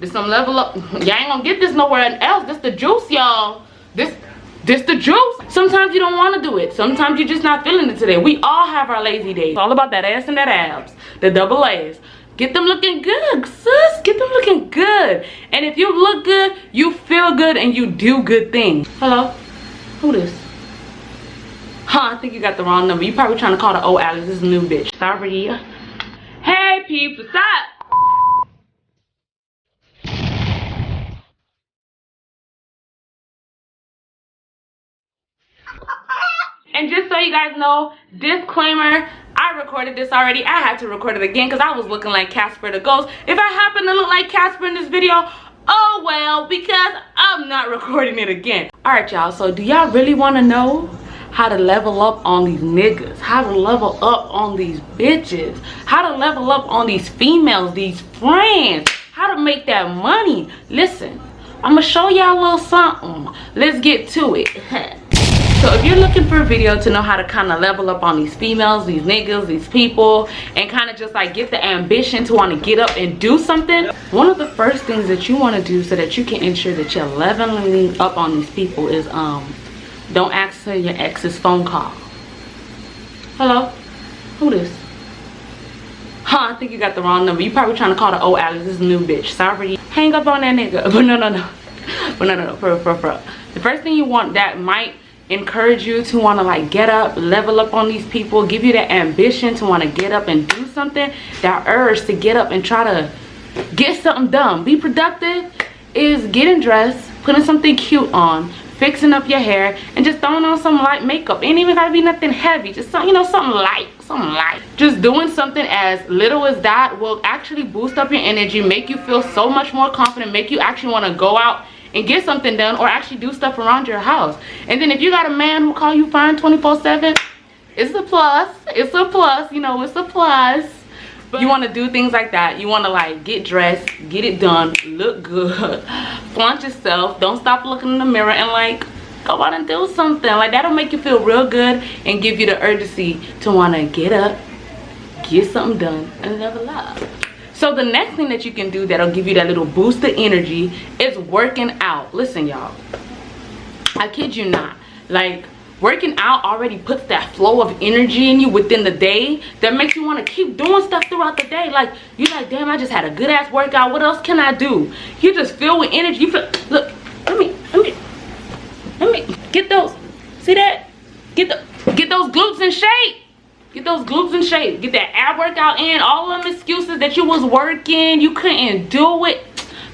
This some level up. Y'all ain't gonna get this nowhere else. This the juice, y'all. This the juice. Sometimes you don't want to do it. Sometimes you're just not feeling it today. We all have our lazy days. It's all about that ass and that abs. The double A's. Get them looking good, sis. Get them looking good. And if you look good, you feel good and you do good things. Hello? Who this? Huh, I think you got the wrong number. You probably trying to call the old Alex. This is a new bitch. Sorry. Hey, peeps, what's up? And just so you guys know, disclaimer, I recorded this already. I had to record it again because I was looking like Casper the Ghost. If I happen to look like Casper in this video, oh well, because I'm not recording it again. Alright, y'all, so do y'all really want to know how to level up on these niggas? How to level up on these bitches? How to level up on these females, these friends? How to make that money? Listen, I'm going to show y'all a little something. Let's get to it. So if you're looking for a video to know how to kind of level up on these females, these niggas, these people, and kind of just like get the ambition to want to get up and do something, one of the first things that you want to do so that you can ensure that you're leveling up on these people is don't answer your ex's phone call. Hello? Who this? Huh, I think you got the wrong number. You probably trying to call the old Alex. This is a new bitch. Sorry. Hang up on that nigga. But no. But no. For. The first thing you want that might encourage you to want to like get up, level up on these people, give you that ambition to want to get up and do something, that urge to get up and try to get something done, be productive, is getting dressed, putting something cute on, fixing up your hair, and just throwing on some light makeup. Ain't even gotta be nothing heavy, just some, you know, something light. Just doing something as little as that will actually boost up your energy, make you feel so much more confident, make you actually want to go out and get something done or actually do stuff around your house. And then if you got a man who call you fine 24/7, it's a plus. It's a plus, you know, it's a plus. But you want to do things like that. You want to like get dressed, get it done, look good, flaunt yourself. Don't stop looking in the mirror and like go out and do something. Like that'll make you feel real good and give you the urgency to want to get up, get something done, and level up. So the next thing that you can do that'll give you that little boost of energy is working out. Listen, y'all, I kid you not, like working out already puts that flow of energy in you within the day that makes you want to keep doing stuff throughout the day. Like you're like, damn, I just had a good ass workout, what else can I do? You just feel with energy. You feel, look, let me get those, see that, get those glutes in shape. Get those glutes in shape. Get that ab workout in. All them excuses that you was working, you couldn't do it.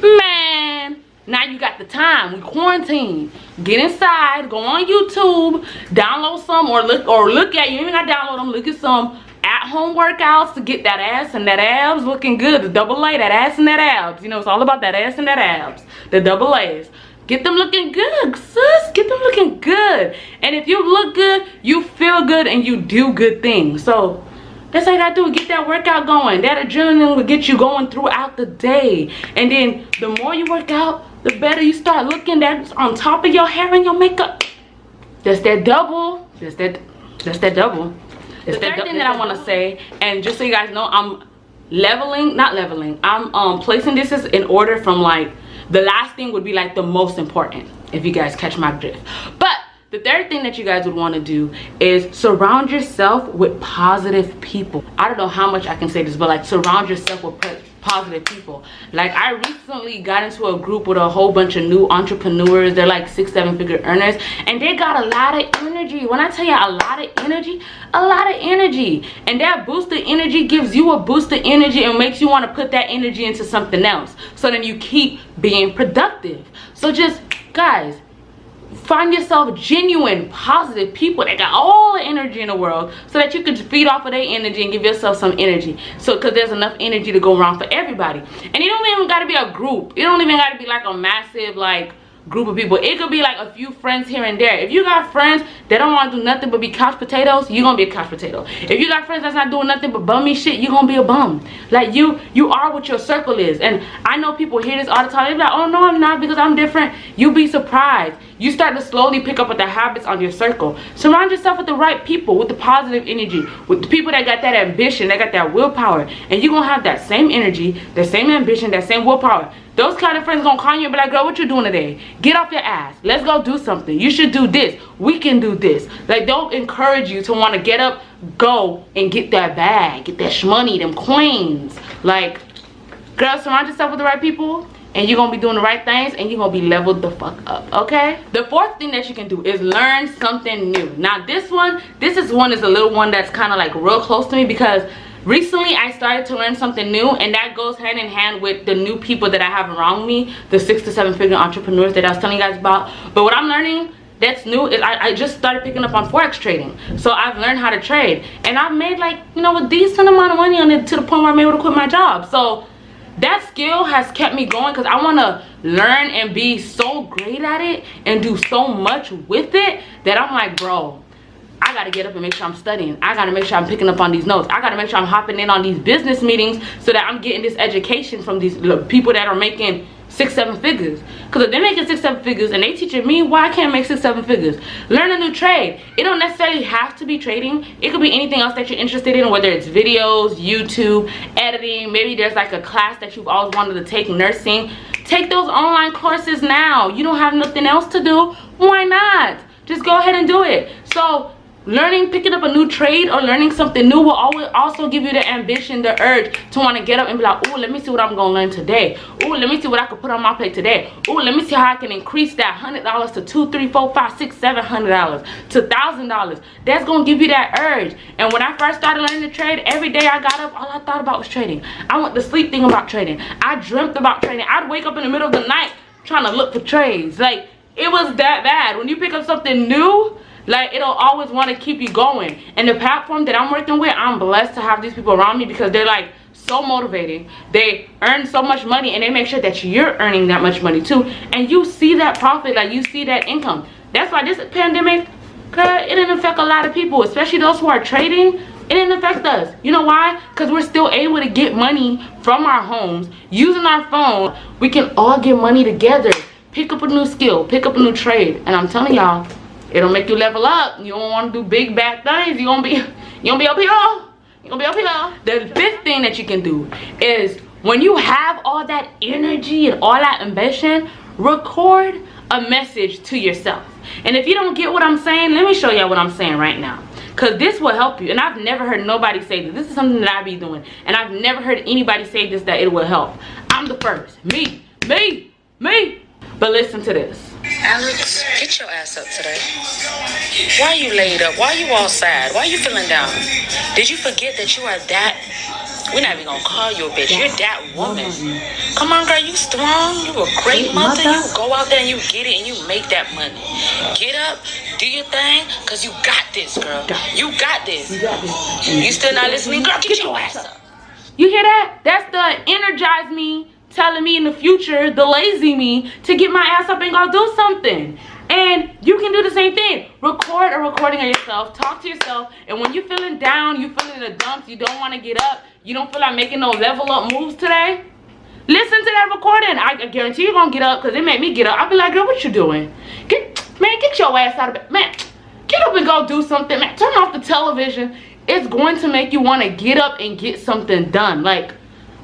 Man, now you got the time. We quarantine. Get inside. Go on YouTube. Download some or look at, you ain't gotta download them. Look at some at-home workouts to get that ass and that abs looking good. The double A, that ass and that abs. You know, it's all about that ass and that abs. The double A's. Get them looking good, sis. Get them looking good. And if you look good, you feel good and you do good things. So that's all you gotta do. Get that workout going. That adrenaline will get you going throughout the day. And then the more you work out, the better you start looking. That's on top of your hair and your makeup. That's that double. That's that double. The third thing that I want to say, and just so you guys know, I'm I'm placing this in order from like, the last thing would be like the most important, if you guys catch my drift. But the third thing that you guys would want to do is surround yourself with positive people. I don't know how much I can say this, but like surround yourself with positive people. Like I recently got into a group with a whole bunch of new entrepreneurs. They're like 6-7 figure earners, and they got a lot of energy. When I tell you a lot of energy, and that boost of energy gives you a boost of energy and makes you want to put that energy into something else, so then you keep being productive. So just guys, find yourself genuine positive people that got all the energy in the world, so that you can feed off of their energy and give yourself some energy. So because there's enough energy to go around for everybody. And it don't even got to be a group. It don't even got to be like a massive like group of people. It could be like a few friends here and there. If you got friends that don't want to do nothing but be couch potatoes, you're gonna be a couch potato. If you got friends that's not doing nothing but bummy shit, you're gonna be a bum. Like you are what your circle is. And I know people hear this all the time. They're like, oh no, I'm not, because I'm different. You'll be surprised. You start to slowly pick up with the habits on your circle. Surround yourself with the right people, with the positive energy, with the people that got that ambition, that got that willpower, and you're gonna have that same energy, that same ambition, that same willpower Those kind of friends gonna call you and be like, girl, what you doing today? Get off your ass. Let's go do something. You should do this. We can do this. Like, they'll encourage you to want to get up, go, and get that bag. Get that shmoney, them coins. Like, girl, surround yourself with the right people, and you're gonna be doing the right things, and you're gonna be leveled the fuck up, okay? The fourth thing that you can do is learn something new. Now, this is a little one that's kind of like real close to me, because recently I started to learn something new, and that goes hand in hand with the new people that I have around me, the 6 to 7 figure entrepreneurs that I was telling you guys about. But what I'm learning that's new is I just started picking up on forex trading. So I've learned how to trade, and I've made, like, you know, a decent amount of money on it, to the point where I'm able to quit my job. So that skill has kept me going, because I want to learn and be so great at it and do so much with it that I'm like, bro, I gotta get up and make sure I'm studying. I gotta make sure I'm picking up on these notes. I gotta make sure I'm hopping in on these business meetings, so that I'm getting this education from these people that are making 6, 7 figures. Because if they're making 6, 7 figures and they teaching me, why I can't make 6, 7 figures? Learn a new trade. It don't necessarily have to be trading. It could be anything else that you're interested in, whether it's videos, YouTube, editing. Maybe there's like a class that you've always wanted to take, nursing. Take those online courses now. You don't have nothing else to do. Why not? Just go ahead and do it. So picking up a new trade or learning something new will always also give you the ambition, the urge to want to get up and be like, oh, let me see what I'm going to learn today. Oh, let me see what I can put on my plate today. Oh, let me see how I can increase that $100 to $200, $300, $400, $500, $600, $700 to $1,000. That's going to give you that urge. And when I first started learning to trade, every day I got up, all I thought about was trading. I went to sleep thinking about trading. I dreamt about trading. I'd wake up in the middle of the night trying to look for trades. Like, it was that bad. When you pick up something new, like, it'll always want to keep you going. And the platform that I'm working with, I'm blessed to have these people around me, because they're like so motivating. They earn so much money, and they make sure that you're earning that much money too, and you see that profit, like you see that income. That's why this pandemic, girl, it didn't affect a lot of people, especially those who are trading. It didn't affect us. You know why? Because we're still able to get money from our homes using our phone. We can all get money together, pick up a new skill, pick up a new trade. And I'm telling y'all, it'll make you level up. You don't want to do big bad things. You're gonna be up here. You're gonna be up here. The fifth thing that you can do is, when you have all that energy and all that ambition, record a message to yourself. And if you don't get what I'm saying, let me show y'all what I'm saying right now, because this will help you. And I've never heard nobody say this. This is something that I be doing, and I've never heard anybody say this, that it will help. I'm the first. Me. But listen to this. Alex, get your ass up today. Why you laid up? Why you all sad? Why you feeling down? Did you forget that you are that? We're not even gonna call you a bitch. You're that woman. Come on, girl. You strong. You a great mother. You go out there and you get it and you make that money. Get up, do your thing, cause you got this, girl. You got this. You still not listening, girl? Get your ass up. You hear that? That's the energize me, telling me in the future, the lazy me, to get my ass up and go do something. And you can do the same thing. Record a recording of yourself. Talk to yourself. And when you're feeling down, you're feeling in the dumps, you don't want to get up, you don't feel like making no level up moves today, listen to that recording. I guarantee you're going to get up, because it made me get up. I'll be like, girl, what you doing? Get your ass out of bed. Man, get up and go do something. Man, turn off the television. It's going to make you want to get up and get something done. Like,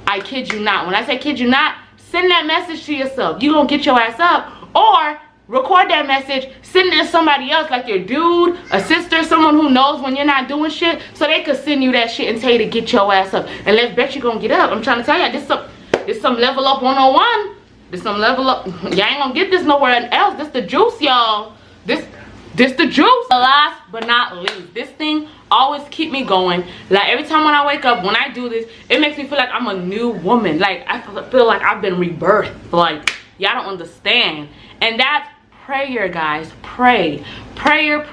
I kid you not. When I say kid you not, send that message to yourself. You're going to get your ass up. Or record that message, send it to somebody else, like your dude, a sister, someone who knows when you're not doing shit, so they could send you that shit and tell you to get your ass up. And let's bet you're going to get up. I'm trying to tell you, this some level up 101. This some level up. Y'all ain't going to get this nowhere else. This the juice, y'all. This the juice. Last but not least, this thing always keep me going. Like, every time when I wake up, when I do this, it makes me feel like I'm a new woman. Like, I feel like I've been rebirthed. Like, y'all don't understand. And that's prayer, guys. Prayer.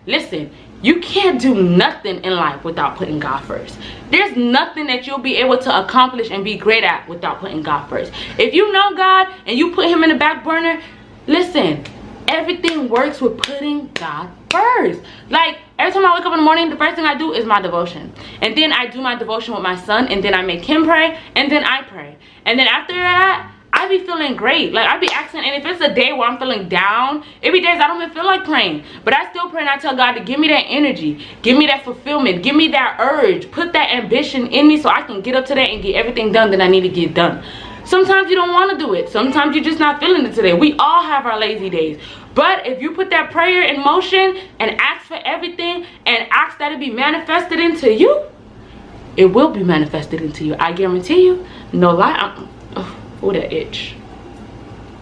Listen, you can't do nothing in life without putting God first. There's nothing that you'll be able to accomplish and be great at without putting God first. If you know God and you put him in the back burner, listen, everything works with putting God first. Like, every time I wake up in the morning, the first thing I do is my devotion. And then I do my devotion with my son, and then I make him pray, and then I pray. And then after that, I be feeling great. Like, I be asking, and if it's a day where I'm feeling down, it be days I don't even feel like praying, but I still pray, and I tell God to give me that energy, give me that fulfillment, give me that urge, put that ambition in me so I can get up today and get everything done that I need to get done. Sometimes you don't want to do it. Sometimes you're just not feeling it today. We all have our lazy days. But if you put that prayer in motion and ask for everything and ask that it be manifested into you, it will be manifested into you. I guarantee you. No lie. Oh, that itch.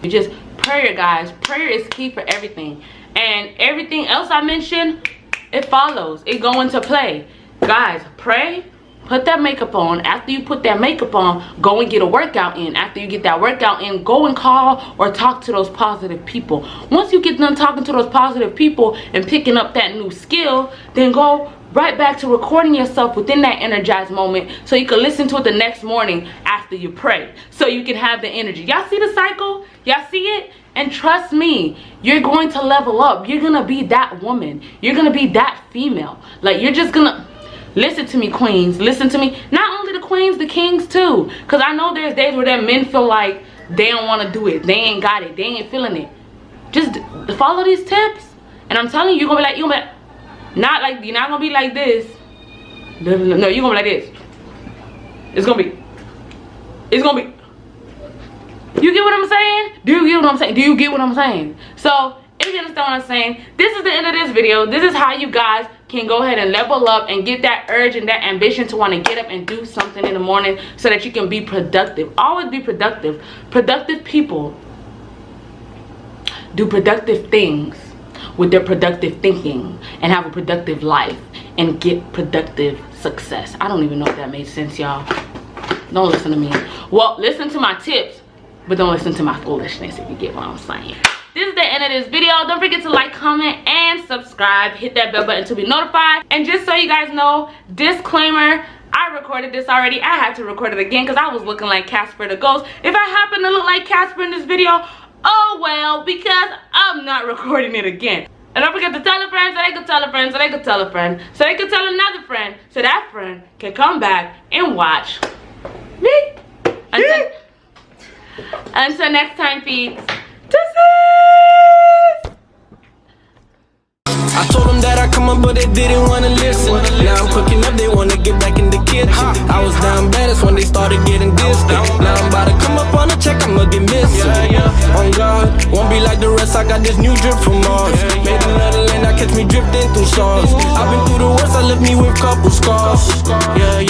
You just prayer, guys. Prayer is key for everything. And everything else I mentioned, it follows. It go into play. Guys, pray. Put that makeup on. After you put that makeup on, go and get a workout in. After you get that workout in, go and call or talk to those positive people. Once you get done talking to those positive people and picking up that new skill, then go right back to recording yourself within that energized moment so you can listen to it the next morning after you pray. So you can have the energy. Y'all see the cycle? Y'all see it? And trust me, you're going to level up. You're going to be that woman. You're going to be that female. Like, you're just going to... Listen to me, queens. Listen to me. Not only the queens, the kings too. Because I know there's days where that men feel like they don't want to do it. They ain't got it. They ain't feeling it. Just follow these tips. And I'm telling you, you're going to be like, not like, you're not going to be like this. No, you're going to be like this. It's going to be. You get what I'm saying? Do you get what I'm saying? Do you get what I'm saying? So, if you understand what I'm saying, this is the end of this video. This is how you guys can go ahead and level up and get that urge and that ambition to want to get up and do something in the morning so that you can be productive. Always be productive. Productive people do productive things with their productive thinking and have a productive life and get productive success. I don't even know if that made sense, y'all. Don't listen to me. Well, listen to my tips, but don't listen to my foolishness, if you get what I'm saying. This is the end of this video. Don't forget to like, comment, and subscribe. Hit that bell button to be notified. And just so you guys know, disclaimer, I recorded this already. I had to record it again because I was looking like Casper the Ghost. If I happen to look like Casper in this video, oh well, because I'm not recording it again. And don't forget to tell a friend so they can tell a friend so they can tell a friend so they can tell another friend so that friend can come back and watch me. Until next time, feeds. I told them that I come up, but they didn't wanna listen. Now I'm cooking up, they wanna get back in the kitchen. I was down bad, that's when they started getting distant. Now I'm about to come up on a check, I'ma get missing. On God, won't be like the rest, I got this new drip from Mars. Made another lane, I catch me drifting through stars. I've been through the worst, I left me with couple scars. Yeah.